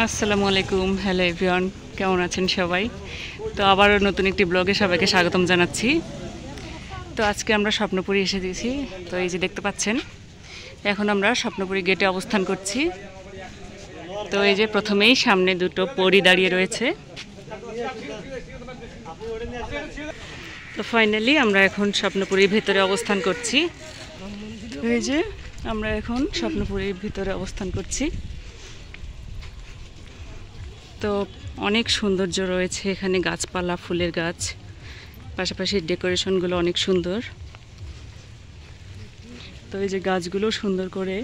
আসসালামু আলাইকুম, hello everyone, কেমন আছেন সবাই? তো আবারও নতুন একটি ব্লগে সবাইকে স্বাগতম জানাচ্ছি। তো আজকে আমরা স্বপ্নপুরী এসে দিয়েছি। তো এই যে দেখতে পাচ্ছেন, এখন আমরা স্বপ্নপুরী গেটে অবস্থান করছি। তো এই যে প্রথমেই সামনে দুটো পরী দাঁড়িয়ে রয়েছে। তো ফাইনালি আমরা এখন স্বপ্নপুরীর ভেতরে অবস্থান করছি। তো এই যে আমরা এখন স্বপ্নপুরীর ভিতরে অবস্থান করছি। তো অনেক সৌন্দর্য রয়েছে এখানে, গাছপালা, ফুলের গাছ, পাশাপাশি ডেকোরেশনগুলো অনেক সুন্দর। তো এই যে গাছগুলো সুন্দর করে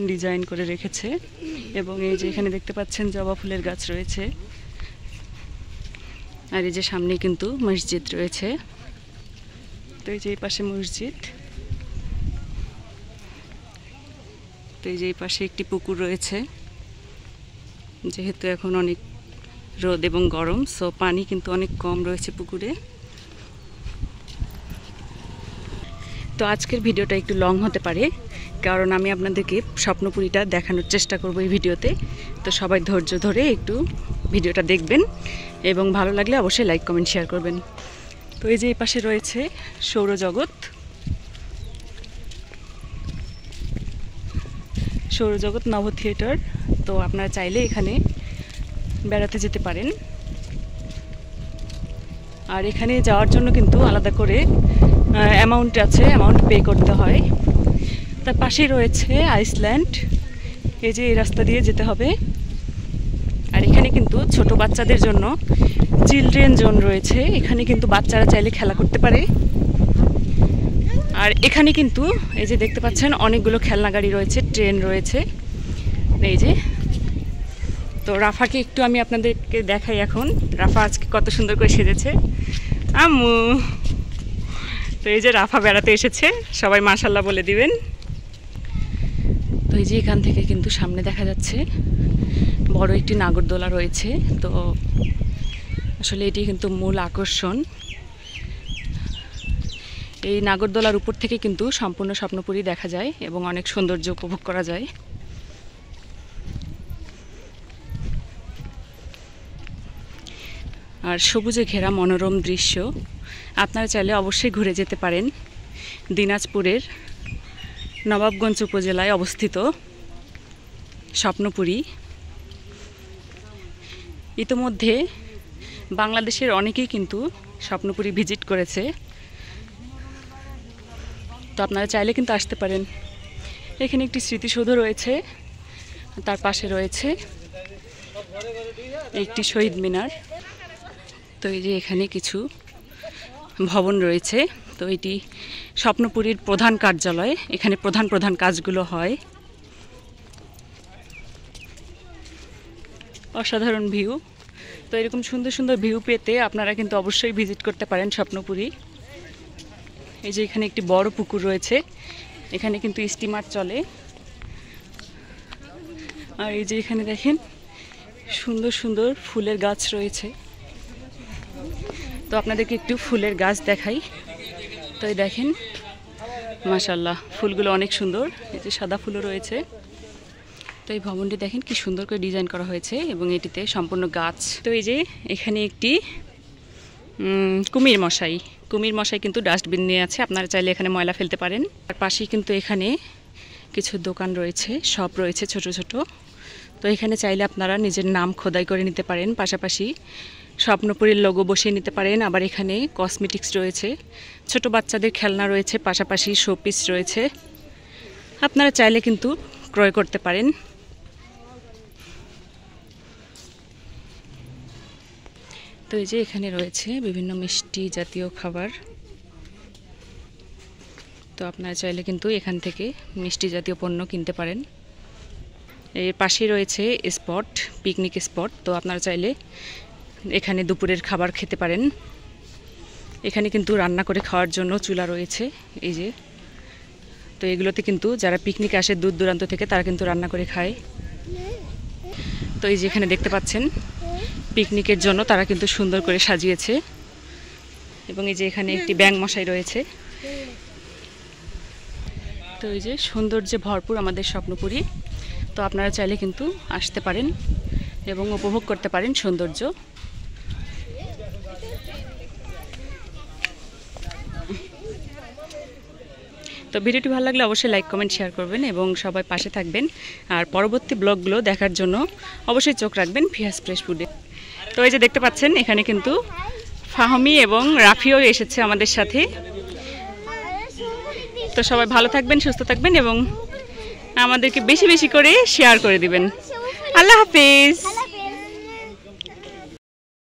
ডিজাইন করে রেখেছে, এবং এই যে এখানে দেখতে পাচ্ছেন জবা ফুলের গাছ রয়েছে। আর এই যে সামনে কিন্তু মসজিদ রয়েছে। তো এই যে এই পাশে মসজিদ, তো এই যে এই পাশে একটি পুকুর রয়েছে। যেহেতু এখন অনেক রোদ এবং গরম, সো পানি কিন্তু অনেক কম রয়েছে পুকুরে। তো আজকের ভিডিওটা একটু লং হতে পারে, কারণ আমি আপনাদেরকে স্বপ্নপুরীটা দেখানোর চেষ্টা করব এই ভিডিওতে। তো সবাই ধৈর্য ধরে একটু ভিডিওটা দেখবেন, এবং ভালো লাগলে অবশ্যই লাইক, কমেন্ট, শেয়ার করবেন। তো এই যে এই পাশে রয়েছে সৌরজগৎ। সৌরজগৎ নভ থিয়েটার। তো আপনারা চাইলে এখানে বেড়াতে যেতে পারেন। আর এখানে যাওয়ার জন্য কিন্তু আলাদা করে অ্যামাউন্ট আছে, অ্যামাউন্ট পে করতে হয়। তার পাশেই রয়েছে আইসল্যান্ড। এই যে এই রাস্তা দিয়ে যেতে হবে। আর এখানে কিন্তু ছোট বাচ্চাদের জন্য চিলড্রেন জোন রয়েছে। এখানে কিন্তু বাচ্চারা চাইলে খেলা করতে পারে। আর এখানে কিন্তু এই যে দেখতে পাচ্ছেন অনেকগুলো খেলনা গাড়ি রয়েছে, ট্রেন রয়েছে। এই যে, তো রাফাকে একটু আমি আপনাদেরকে দেখাই এখন। রাফা আজকে কত সুন্দর করে সেজেছে আম্মু। তো এই যে রাফা বেড়াতে এসেছে, সবাই মাশাআল্লাহ বলে দিবেন। তো এই যে এখান থেকে কিন্তু সামনে দেখা যাচ্ছে বড় একটি নাগরদোলা রয়েছে। তো আসলে এটি কিন্তু মূল আকর্ষণ। এই নাগরদোলার উপর থেকে কিন্তু সম্পূর্ণ স্বপ্নপুরী দেখা যায় এবং অনেক সৌন্দর্য উপভোগ করা যায়। আর সবুজে ঘেরা মনোরম দৃশ্য। আপনারা চাইলে অবশ্যই ঘুরে যেতে পারেন। দিনাজপুরের নবাবগঞ্জ উপজেলায় অবস্থিত স্বপ্নপুরী। ইতোমধ্যে বাংলাদেশের অনেকেই কিন্তু স্বপ্নপুরী ভিজিট করেছে। তো আপনারা চাইলে কিন্তু আসতে পারেন। এখানে একটি স্মৃতিসৌধ রয়েছে, তার পাশে রয়েছে একটি শহীদ মিনার। তো এই যে এখানে কিছু ভবন রয়েছে। তো এটি স্বপ্নপুরীর প্রধান কার্যালয়। এখানে প্রধান প্রধান কাজগুলো হয়। অসাধারণ ভিউ। তো এরকম সুন্দর সুন্দর ভিউ পেতে আপনারা কিন্তু অবশ্যই ভিজিট করতে পারেন স্বপ্নপুরী। এই যে এখানে একটি বড় পুকুর রয়েছে, এখানে কিন্তু স্টিমার চলে। আর এই যে এখানে দেখেন সুন্দর সুন্দর ফুলের গাছ রয়েছে। তো আপনাদেরকে একটু ফুলের গাছ দেখাই। তো এই দেখেন মাশাআল্লাহ, ফুলগুলো অনেক সুন্দর। এই যে সাদা ফুলও রয়েছে। তো এই ভবনটি দেখেন কি সুন্দর করে ডিজাইন করা হয়েছে, এবং এটিতে সম্পূর্ণ গাছ। তো এই যে এখানে একটি কুমির মশাই কিন্তু ডাস্টবিন নিয়ে আছে। আপনারা চাইলে এখানে ময়লা ফেলতে পারেন। আর পাশেই কিন্তু এখানে কিছু দোকান রয়েছে, শপ রয়েছে ছোট ছোট। তো এখানে চাইলে আপনারা নিজের নাম খোদাই করে নিতে পারেন, পাশাপাশি স্বপ্নপুরীর লোগো বসিয়ে নিতে পারেন। আবার এখানে কসমেটিক্স রয়েছে, ছোট বাচ্চাদের খেলনা রয়েছে, পাশাপাশি শোপিস রয়েছে। আপনারা চাইলে কিন্তু ক্রয় করতে পারেন। তো এই যে এখানে রয়েছে বিভিন্ন মিষ্টি জাতীয় খাবার। তো আপনারা চাইলে কিন্তু এখান থেকে মিষ্টি জাতীয় পণ্য কিনতে পারেন। এর পাশেই রয়েছে স্পট, পিকনিক স্পট। তো আপনারা চাইলে এখানে দুপুরের খাবার খেতে পারেন। এখানে কিন্তু রান্না করে খাওয়ার জন্য চুলা রয়েছে। এই যে, তো এগুলোতে কিন্তু যারা পিকনিক আসে দূর দূরান্ত থেকে, তারা কিন্তু রান্না করে খায়। তো এই যে এখানে দেখতে পাচ্ছেন পিকনিকের জন্য তারা কিন্তু সুন্দর করে সাজিয়েছে। এবং এই যে এখানে একটি ব্যাঙ মশাই রয়েছে। তো এই যে সৌন্দর্যে ভরপুর আমাদের স্বপ্নপুরী। তো আপনারা চাইলে কিন্তু আসতে পারেন। এবং উপভোগ করতে পারেন সৌন্দর্য। তো ভিডিওটি ভালো লাগলে অবশ্যই লাইক কমেন্ট শেয়ার করবেন এবং সবাই পাশে থাকবেন। আর পরবর্তী ব্লগগুলো দেখার জন্য অবশ্যই চোখ রাখবেন ভিয়াস ফ্রেশ ফুডে। তো এই যে দেখতে পাচ্ছেন এখানে কিন্তু ফাহমি এবং রাফিও এসেছে আমাদের সাথে। তো সবাই ভালো থাকবেন, সুস্থ থাকবেন এবং আমাদেরকে বেশি বেশি করে শেয়ার করে দিবেন। আল্লাহ হাফেজ।